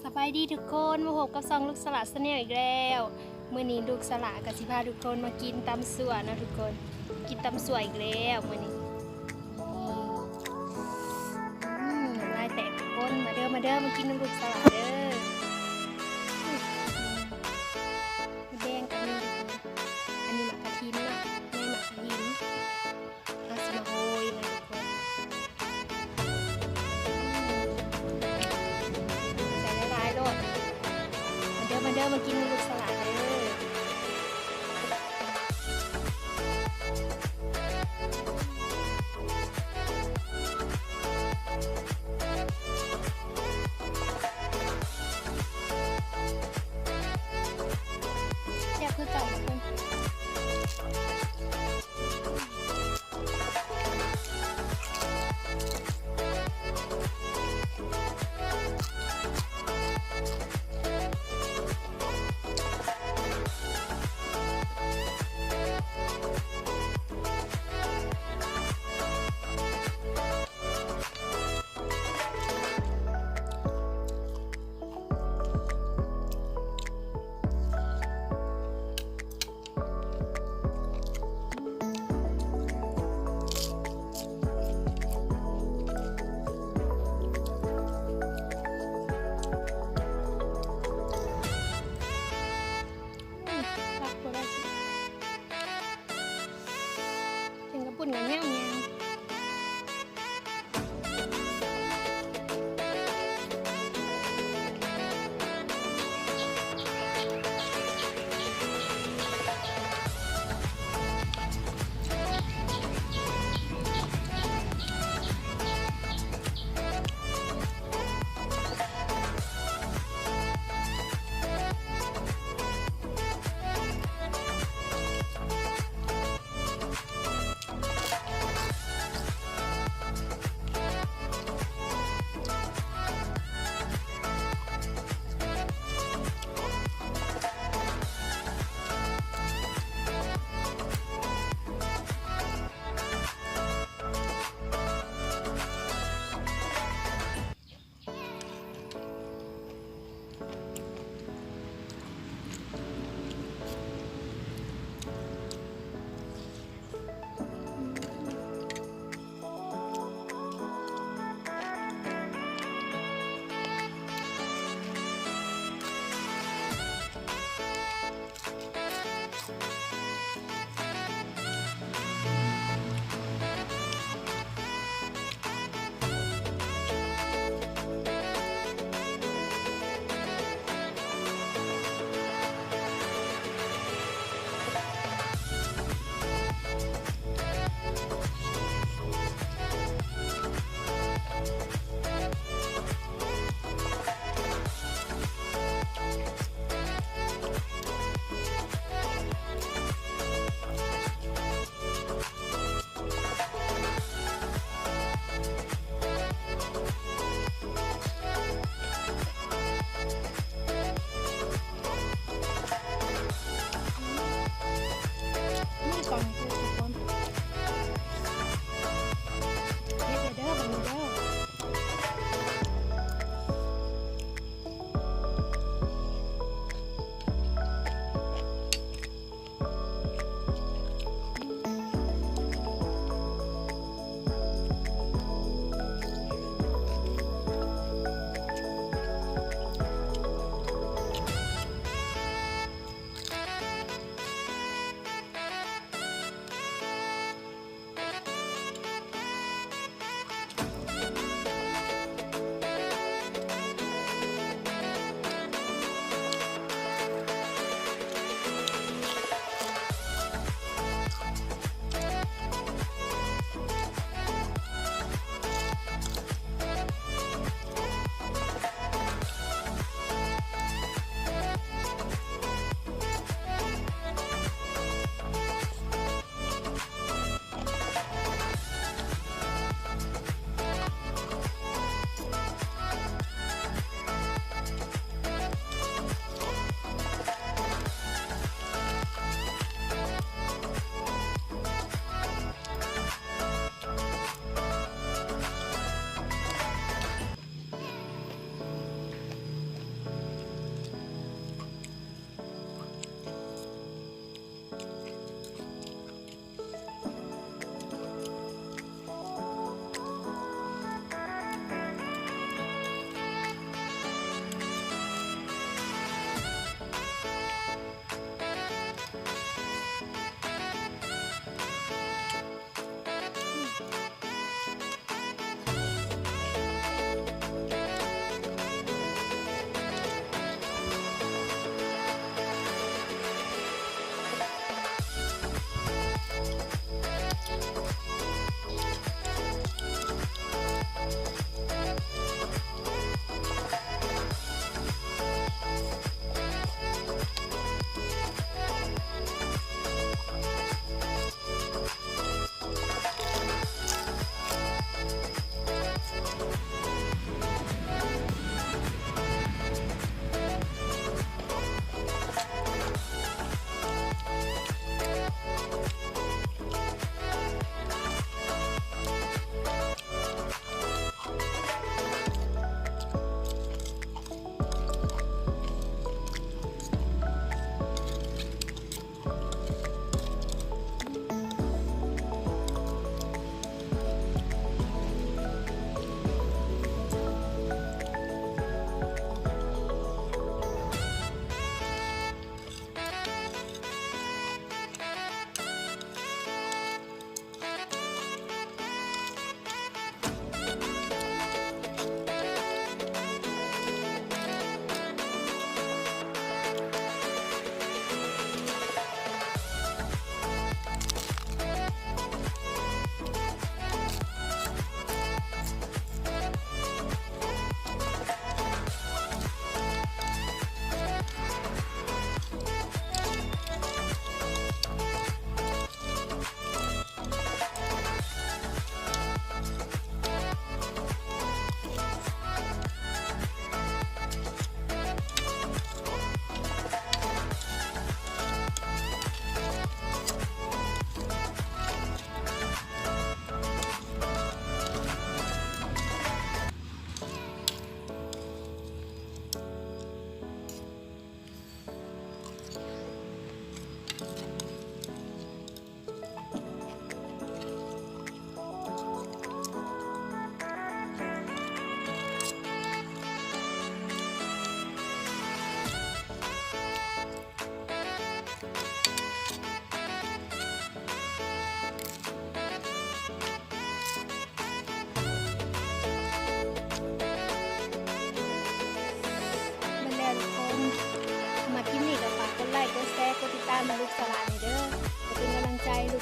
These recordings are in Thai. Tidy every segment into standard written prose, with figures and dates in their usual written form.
สบายดีทุกคนมาพบกับซองลูกสลัดแนลอีกแล้วมื้อนี้ลูกสลัดกับสิพาทุกคนมากินตำสั่วนะทุกคนกินตำสั่วอีกแล้วมื้อนี้ลายแตกทุกคนมาเด้อมากินน้ำลูกสลัดเด้อแดงกันนี่อันนี้หมักกระทินนะไม่หมักกระทินเอาสิมาโหยนะทุกคนใส่หลายๆโลดมาเด้อมากินลูกสลัดเด้อแซ่บคือเก่าทุกคน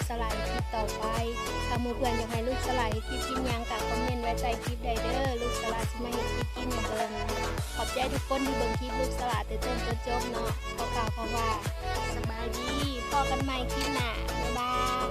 สลายคลิปต่อไปถ้าหมู่เพื่อนอยากให้ลูกสลายคลิปกินหยังก็คอมเมนต์ไว้ใต้คลิปใดเด้อลูกสลายสิมาเฮ็ดคลิปกินให้เบิ่งขอบใจทุกคนที่เบิ่งคลิปลูกสลายแต่ต้นจนจบเนาะขอกล่าวคำว่าสบายดีพอกันใหม่คลิปหน้าบ๊ายบาย